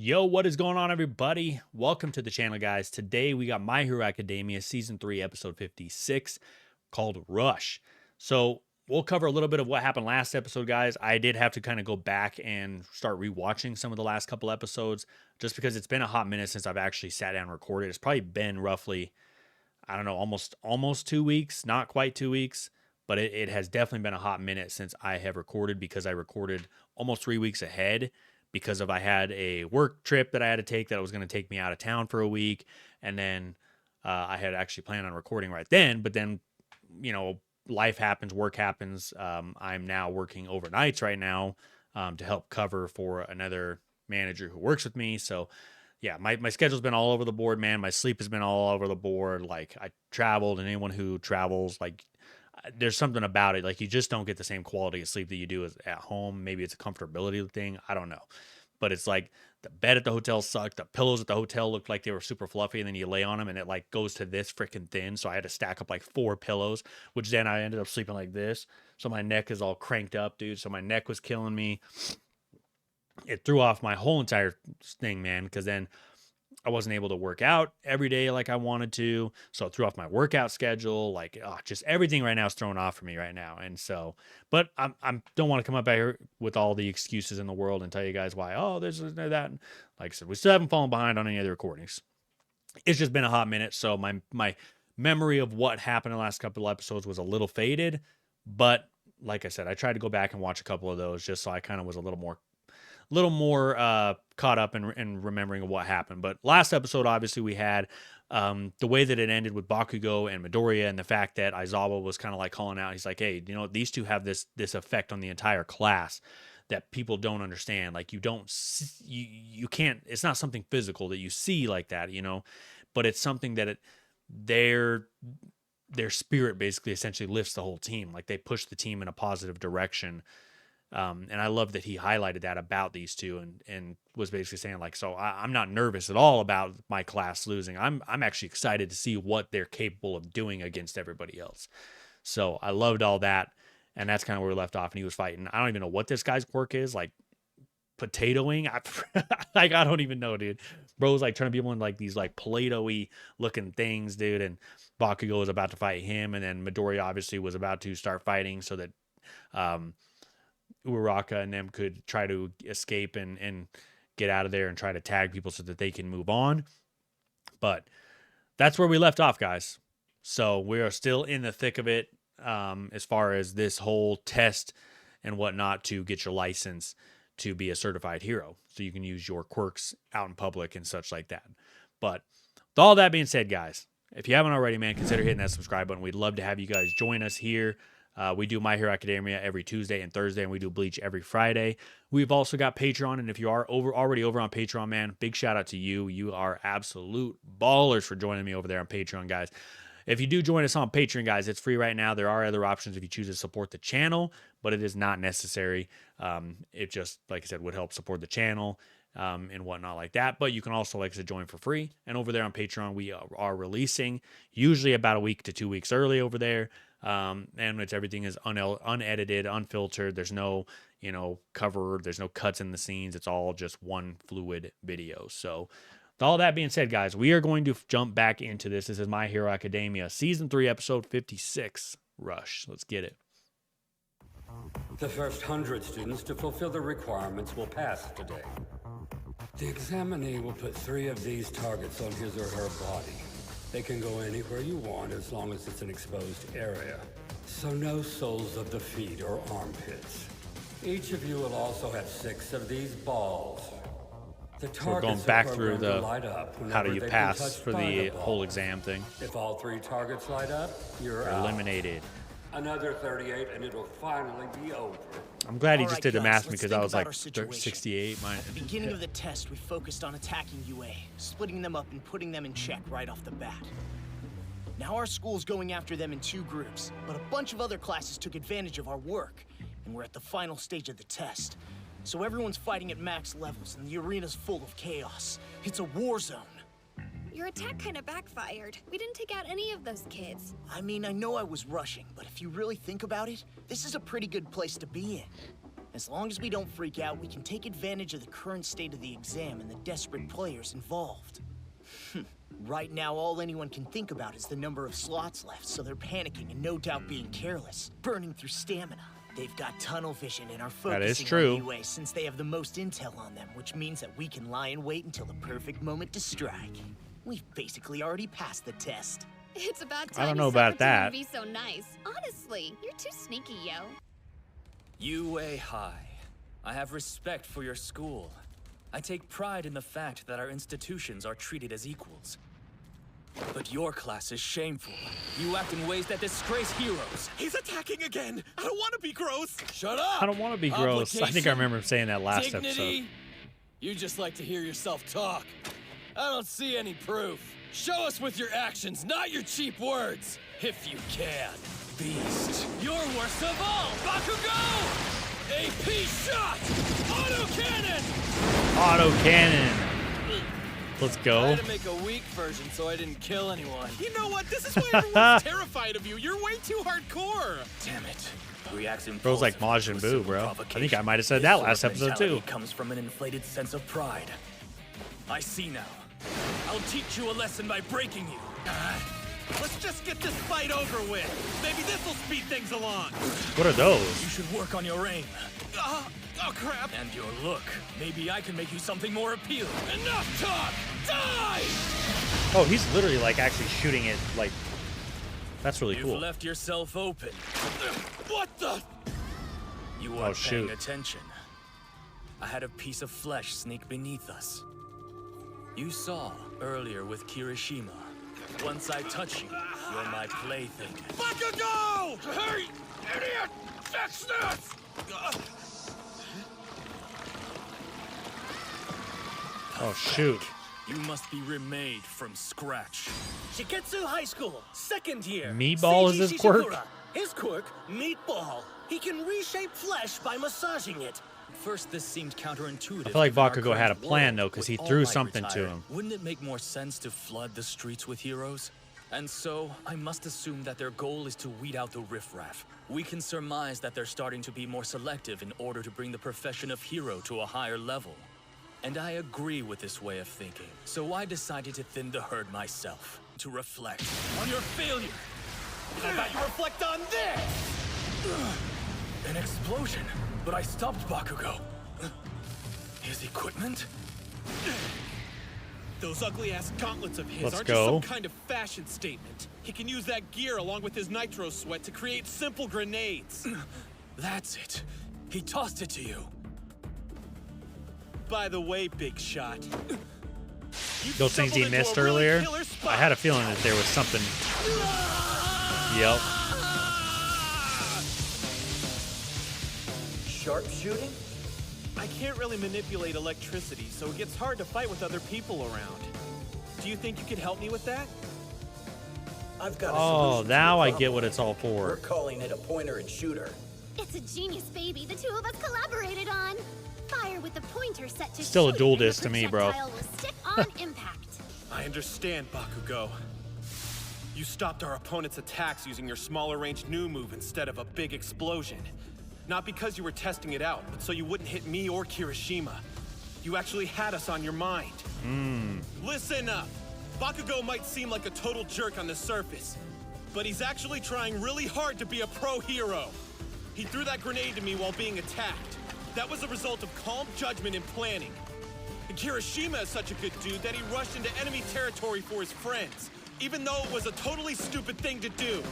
Yo, what is going on, everybody? Welcome to the channel, guys. Today we got My Hero Academia Season 3, Episode 56, called Rush. So we'll cover a little bit of what happened last episode, guys. I did have to kind of go back and start rewatching some of the last couple episodes just because it's been a hot minute since I've actually sat down and recorded. It's probably been roughly, I don't know, almost 2 weeks, not quite 2 weeks, but it has definitely been a hot minute since I have recorded because I recorded almost 3 weeks ahead because of I had a work trip that I had to take that was going to take me out of town for a week, and then I had actually planned on recording right then, but then life happens, work happens. I'm now working overnights right now to help cover for another manager who works with me. So yeah, my schedule's been all over the board, man. My sleep has been all over the board. Like I traveled, and anyone who travels, like there's something about it. Like you just don't get the same quality of sleep that you do as at home. Maybe it's a comfortability thing. I don't know. But it's like the bed at the hotel sucked. The pillows at the hotel looked like they were super fluffy, and then you lay on them and it like goes to this freaking thin. So I had to stack up like 4 pillows, which then I ended up sleeping like this. So my neck is all cranked up, dude. So my neck was killing me. It threw off my whole entire thing, man, because then I wasn't able to work out every day like I wanted to. So it threw off my workout schedule. Like, just everything right now is thrown off for me right now. And so, but I'm don't want to come up here with all the excuses in the world and tell you guys why, oh, there's that. Like I said, we still haven't fallen behind on any of the recordings. It's just been a hot minute. So my memory of what happened in the last couple of episodes was a little faded. But like I said, I tried to go back and watch a couple of those just so I kind of was a little more caught up in remembering what happened. But last episode, obviously, we had the way that it ended with Bakugo and Midoriya, and the fact that Aizawa was kind of like calling out. He's like, "Hey, these two have this effect on the entire class that people don't understand. Like you can't. It's not something physical that you see like that, but it's something that their spirit basically essentially lifts the whole team. Like they push the team in a positive direction." And I love that he highlighted that about these two and was basically saying like, so I'm not nervous at all about my class losing. I'm actually excited to see what they're capable of doing against everybody else. So I loved all that. And that's kind of where we left off. And he was fighting. I don't even know what this guy's quirk is, like potatoing. Like, I don't even know, dude. Bro was like trying to be one like these like Play-Doh-y looking things, dude. And Bakugo was about to fight him. And then Midori obviously was about to start fighting so that Uraraka and them could try to escape and get out of there and try to tag people so that they can move on. But that's where we left off, guys. So we are still in the thick of it as far as this whole test and whatnot to get your license to be a certified hero. So you can use your quirks out in public and such like that. But with all that being said, guys, if you haven't already, man, consider hitting that subscribe button. We'd love to have you guys join us here. We do My Hero Academia every Tuesday and Thursday, and we do Bleach every Friday. We've also got Patreon, and if you are already over on Patreon, man, big shout out to you. You are absolute ballers for joining me over there on Patreon, guys. If you do join us on Patreon, guys, it's free right now. There are other options if you choose to support the channel, but it is not necessary. It just, like I said, would help support the channel and whatnot like that. But you can also, like I said, join for free. And over there on Patreon, we are releasing usually about a week to 2 weeks early over there. And everything is unedited, unfiltered. There's no, cover. There's no cuts in the scenes. It's all just one fluid video. So with all that being said, guys, we are going to jump back into this. This is My Hero Academia, Season 3, Episode 56, Rush. Let's get it. The first 100 students to fulfill the requirements will pass today. The examinee will put 3 of these targets on his or her body. They can go anywhere you want as long as it's an exposed area. So no soles of the feet or armpits. Each of you will also have 6 of these balls. The targets So we're going back are through programmed to the light up how do whenever you they've been pass touched for by the ball. whole exam thing. If all 3 targets light up, you're out. Eliminated. Another 38 and it'll finally be over. I'm glad he All just right, did the guys, math let's because think I was about like our situation. 68. At the beginning of the test, we focused on attacking UA, splitting them up and putting them in check right off the bat. Now our school's going after them in 2 groups, but a bunch of other classes took advantage of our work, and we're at the final stage of the test. So everyone's fighting at max levels, and the arena's full of chaos. It's a war zone. Your attack kind of backfired. We didn't take out any of those kids. I mean, I know I was rushing, but if you really think about it, this is a pretty good place to be in. As long as we don't freak out, we can take advantage of the current state of the exam and the desperate players involved. Right now, all anyone can think about is the number of slots left, so they're panicking and no doubt being careless, burning through stamina. They've got tunnel vision and are That is focusing true. on UA since they have the most intel on them, which means that we can lie in wait until the perfect moment to strike. We've basically already passed the test. It's about time I don't you know stop about that. pretending to be so nice. Honestly, you're too sneaky, yo. UA High. I have respect for your school. I take pride in the fact that our institutions are treated as equals. But your class is shameful. You act in ways that disgrace heroes. He's attacking again! I don't want to be gross! Shut up! I don't want to be gross. I think I remember him saying that last Dignity? episode. You just like to hear yourself talk. I don't see any proof. Show us with your actions, not your cheap words. If you can. Beast. You're worst of all! Bakugo! AP shot! Auto cannon! Auto cannon. Let's I go. had to make a weak version so I didn't kill anyone. You know what? This is why everyone's terrified of you. You're way too hardcore. Damn it. Reacts Bro's like impulsively Majin to Buu, bro. I provocation. think I might have said This that sort last of episode mentality too. Comes from an inflated sense of pride. I see now. I'll teach you a lesson by breaking you. Let's just get this fight over with. Maybe this will speed things along. What are those? You should work on your aim Oh, crap. and your look. Maybe I can make you something more appealing. Enough talk! Die! Oh, he's literally like actually shooting it. Like, that's really You've cool. left yourself open. What the? You weren't shoot. paying attention. I had a piece of flesh sneak beneath us. You saw earlier with Kirishima. Once I touch you, you're my plaything. Bakugo! Hey, idiot! Fix this! Oh shoot. You must be remade from scratch. Shiketsu High School, second year. Meatball is Seiji his quirk? Shishikura. His quirk, Meatball. He can reshape flesh by massaging it. First, this seemed counterintuitive. I feel like given our Bakugo had a current plan, world. though, 'cause he With threw All Might something to retired, him. Wouldn't it make more sense to flood the streets with heroes? And so, I must assume that their goal is to weed out the riffraff. We can surmise that they're starting to be more selective in order to bring the profession of hero to a higher level. And I agree with this way of thinking. So I decided to thin the herd myself, to reflect on your failure. How about you reflect on this? An explosion, but I stopped Bakugo. His equipment? Those ugly-ass gauntlets of his Let's aren't go. just some kind of fashion statement. He can use that gear along with his nitro sweat to create simple grenades. That's it. He tossed it to you. By the way, Big Shot. Those things he missed earlier. I had a feeling that there was something. Yep. Sharpshooting? I can't really manipulate electricity, so it gets hard to fight with other people around. Do you think you could help me with that? I've got a Oh, solution to now your I get problem. what it's all We're for. calling it a pointer and shooter. It's a genius baby the two of us collaborated on. Fire with the pointer set to Still a shoot dual and the disc to me, bro. projectile will stick on impact. I understand, Bakugo. You stopped our opponent's attacks using your smaller range new move instead of a big explosion. Not because you were testing it out, but so you wouldn't hit me or Kirishima. You actually had us on your mind. Listen up. Bakugo might seem like a total jerk on the surface, but he's actually trying really hard to be a pro hero. He threw that grenade to me while being attacked. That was a result of calm judgment and planning. And Kirishima is such a good dude that he rushed into enemy territory for his friends, even though it was a totally stupid thing to do.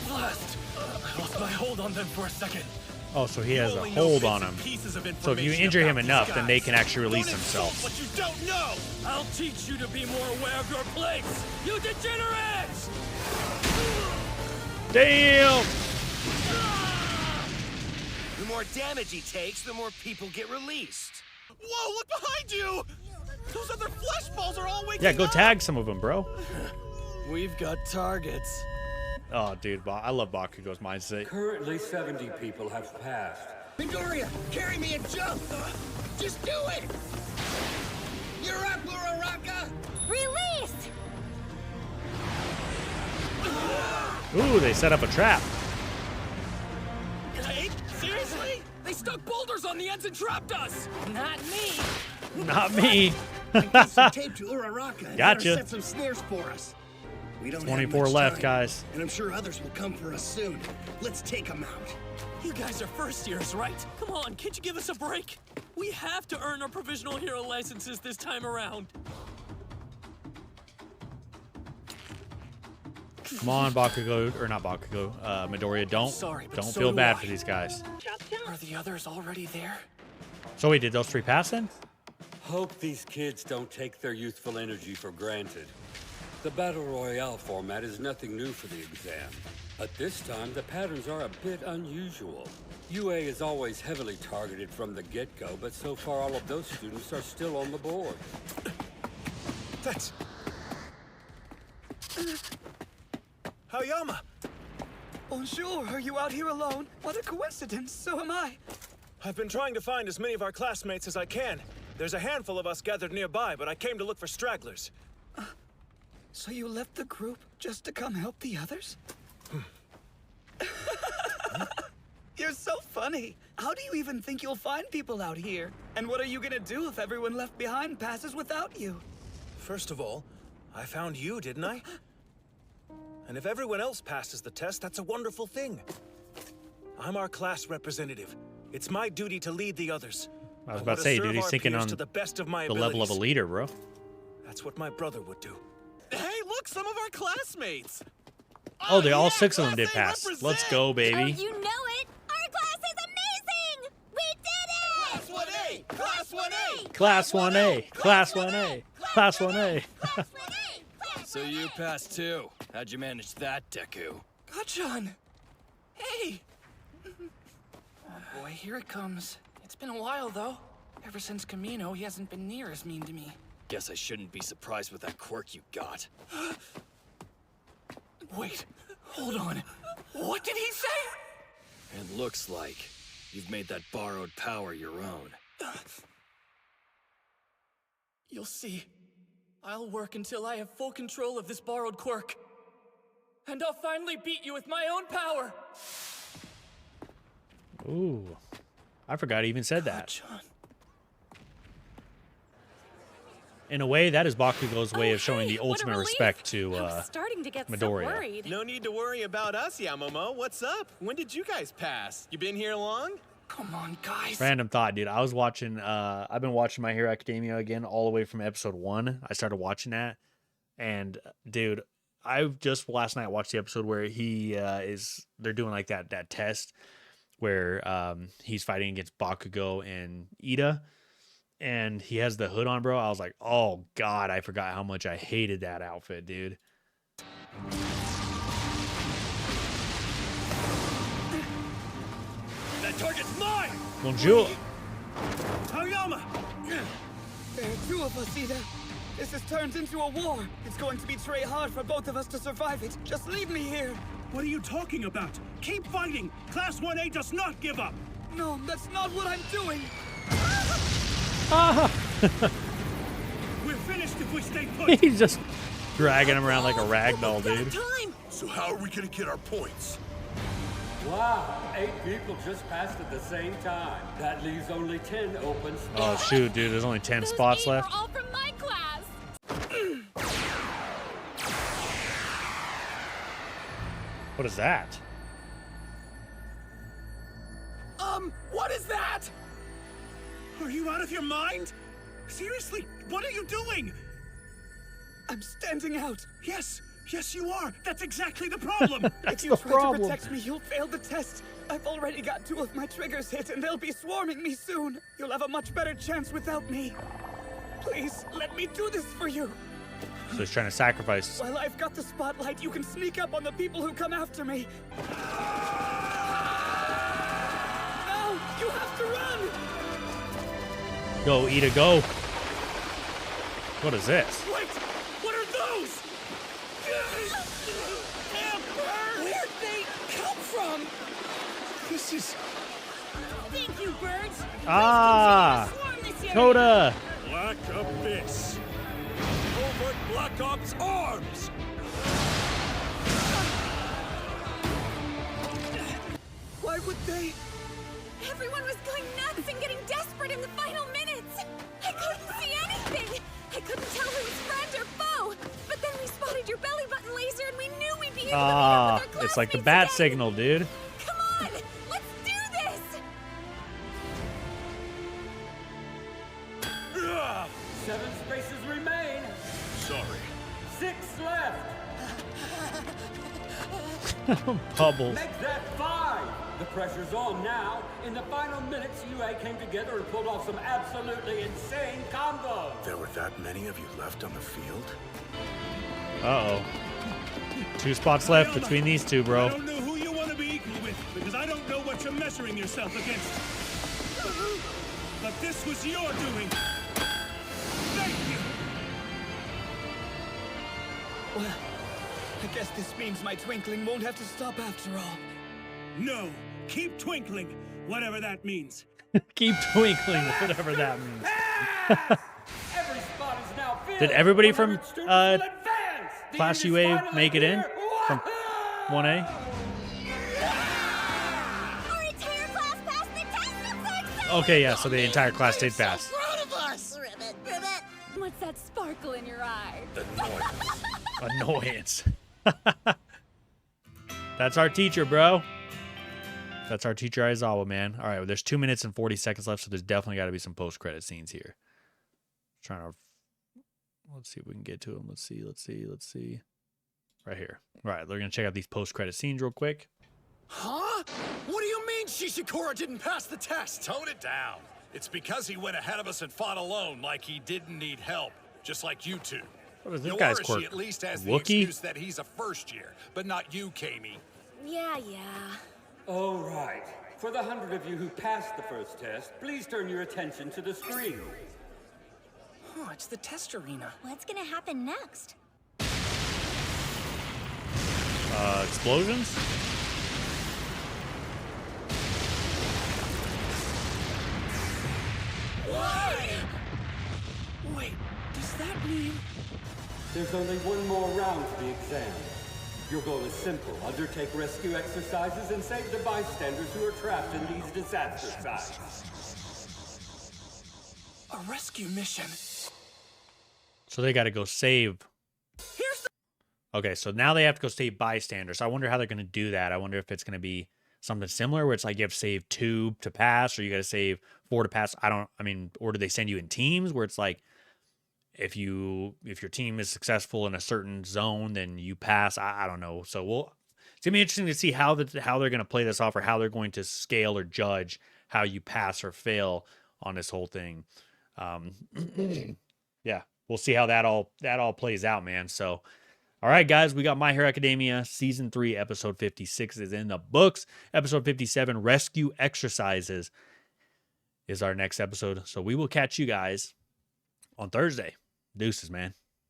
Blast! I lost my hold on them for a second. Oh, so he You has a only know hold bits on and him. pieces of So if you information injure him about these enough, then they guys. can actually release Don't insult themselves. what you don't know! I'll teach you to be more aware of your place, you degenerates! Damn! The more damage he takes, the more people get released. Whoa, look behind you! Those other flesh balls are all waking Yeah, go up! tag some of them, bro. We've got targets. Oh, dude, I love Bakugo's mindset. Currently, 70 people have passed. Midoriya, carry me and jump! Just do it! You're up, Uraraka! Release! Ooh, they set up a trap. Hey, seriously? They stuck on the ends and trapped us! Not me. Not me. Get some tape to Uraraka and Gotcha. let her set some snares for us. We don't have 24 much left, time, guys. and I'm sure others will come for us soon. Let's take them out. You guys are first years, right? Come on, can't you give us a break? We have to earn our provisional hero licenses this time around. Come on, Bakugo, or not Bakugo, Midoriya. Don't sorry, but don't so feel do bad I. for these guys. Are the others already there? So wait, did those 3 pass in? Hope these kids don't take their youthful energy for granted. The Battle Royale format is nothing new for the exam. But this time, the patterns are a bit unusual. UA is always heavily targeted from the get-go, but so far all of those students are still on the board. That's... Hayama! Bonjour, are you out here alone? What a coincidence, so am I. I've been trying to find as many of our classmates as I can. There's a handful of us gathered nearby, but I came to look for stragglers. So you left the group just to come help the others? You're so funny. How do you even think you'll find people out here? And what are you gonna do if everyone left behind passes without you? First of all, I found you, didn't I? And if everyone else passes the test, that's a wonderful thing. I'm our class representative. It's my duty to lead the others. I was I about want to say, serve dude, he's our thinking peers on to the best of my the level of a abilities. leader, bro. That's what my brother would do. Hey, look, some of our classmates. Oh, they all yeah, 6 of them did Class pass. A Let's represent. go, Oh, baby. you know it! Our class is amazing! We did it! Class 1A! Class 1A! Class 1A. Class 1A. Class 1A. Class 1A! So you passed too. How'd you manage that, Deku? Gachan! Hey! Oh boy, here it comes. It's been a while, though. Ever since Kamino, he hasn't been near as mean to me. Guess I shouldn't be surprised with that quirk you got. Wait, hold on. What did he say? It looks like you've made that borrowed power your own. You'll see. I'll work until I have full control of this borrowed quirk. And I'll finally beat you with my own power! Ooh. I forgot he even said that. Gachan. In a way, that is Bakugo's way of showing the What a ultimate relief. respect to I was starting to get so Midoriya. worried. No need to worry about us, Yamomo. What's up? When did you guys pass? You been here long? Come on, guys. Random thought, dude. I was watching, I've been watching My Hero Academia again all the way from episode 1. I started watching that. And, dude, I just last night watched the episode where they're doing like that test where he's fighting against Bakugo and Ida. And he has the hood on, bro. I was like, oh, God, I forgot how much I hated that outfit, dude. That target's mine! Bonjour. Hayama! There are 2 of us, Ida. This has turned into a war. It's going to be très hard for both of us to survive it. Just leave me here. What are you talking about? Keep fighting! Class 1A does not give up! No, that's not what I'm doing. We're finished if we stay put! He's just dragging him around like a rag doll, dude. So how are we gonna get our points? Wow, 8 people just passed at the same time. That leaves only 10 open spots. Oh, shoot, dude. There's only 10 spots left. All from my class. What is that? What is that? Are you out of your mind? Seriously, what are you doing? I'm standing out. Yes, you are. That's exactly the problem. If you try to protect me, you'll fail the test. I've already got 2 of my triggers hit, and they'll be swarming me soon. You'll have a much better chance without me. Please, let me do this for you. So he's trying to sacrifice. While I've got the spotlight, you can sneak up on the people who come after me. No, you have to run! Go, Ida, go. What is this? Wait, what are those? Where'd they come from? This is Thank you, birds. Ah, Swarm this area. Coda. Black Abyss. Covert Black Ops arms! Why would they? Everyone was going nuts and getting desperate in the final minutes. I couldn't see anything. I couldn't tell who was friend or foe. But then we spotted your belly button laser and we knew we'd be able to meet up with our It's like the classmates bat again. signal, dude. Come on, let's do this. 7 spaces remain. Sorry. 6 left. Bubbles. Make that 5. The pressure's on now. In the final minutes, UA came together and pulled off some absolutely insane combos. There were that many of you left on the field? Uh-oh. 2 spots left between these two, I bro. don't know who you want to be equal with, because I don't know what you're measuring yourself against. But this was your doing. Thank you. Well, I guess this means my twinkling won't have to stop after all. No, keep twinkling, whatever that means. Keep twinkling, whatever that means. Every spot is now filled. Did everybody from 100 students will advance. The Class end is UA finally make it in? here. From 1A? Our entire class passed the test. I'm so excited. Okay, yeah, so the entire class stayed fast. Proud of us! Ribbit, ribbit. What's that sparkle in your eye? Annoyance. That's our teacher, bro. That's our teacher, Aizawa, man. All right, well, there's 2 minutes and 40 seconds left, so there's definitely got to be some post-credit scenes here. Trying to... Let's see if we can get to them. Let's see. Right here. All right, we're going to check out these post-credit scenes real quick. Huh? What do you mean Shishikura didn't pass the test? Tone it down. It's because he went ahead of us and fought alone like he didn't need help, just like you two. What is this guy's Yorushi quirk? at least has the Wookiee? excuse that he's a first year, but not you, Kami. Yeah. All right. For the 100 of you who passed the first test, please turn your attention to the screen. Oh, it's the test arena. What's gonna happen next? Explosions? Wait, does that mean... There's only one more round to the exam. Your goal is simple. Undertake rescue exercises and save the bystanders who are trapped in these disaster sites. A rescue mission? So they got to go save. Okay, so now they have to go save bystanders. I wonder how they're going to do that. I wonder if it's going to be something similar where it's like you have to save 2 to pass, or you got to save 4 to pass. Or do they send you in teams where it's like if your team is successful in a certain zone, then you pass. I don't know. So it's gonna be interesting to see how they're going to play this off, or how they're going to scale or judge how you pass or fail on this whole thing. Yeah, we'll see how that all plays out, man. So, all right, guys, we got My Hero Academia Season 3, Episode 56 is in the books. Episode 57, Rescue Exercises, is our next episode. So we will catch you guys on Thursday. Deuces, man.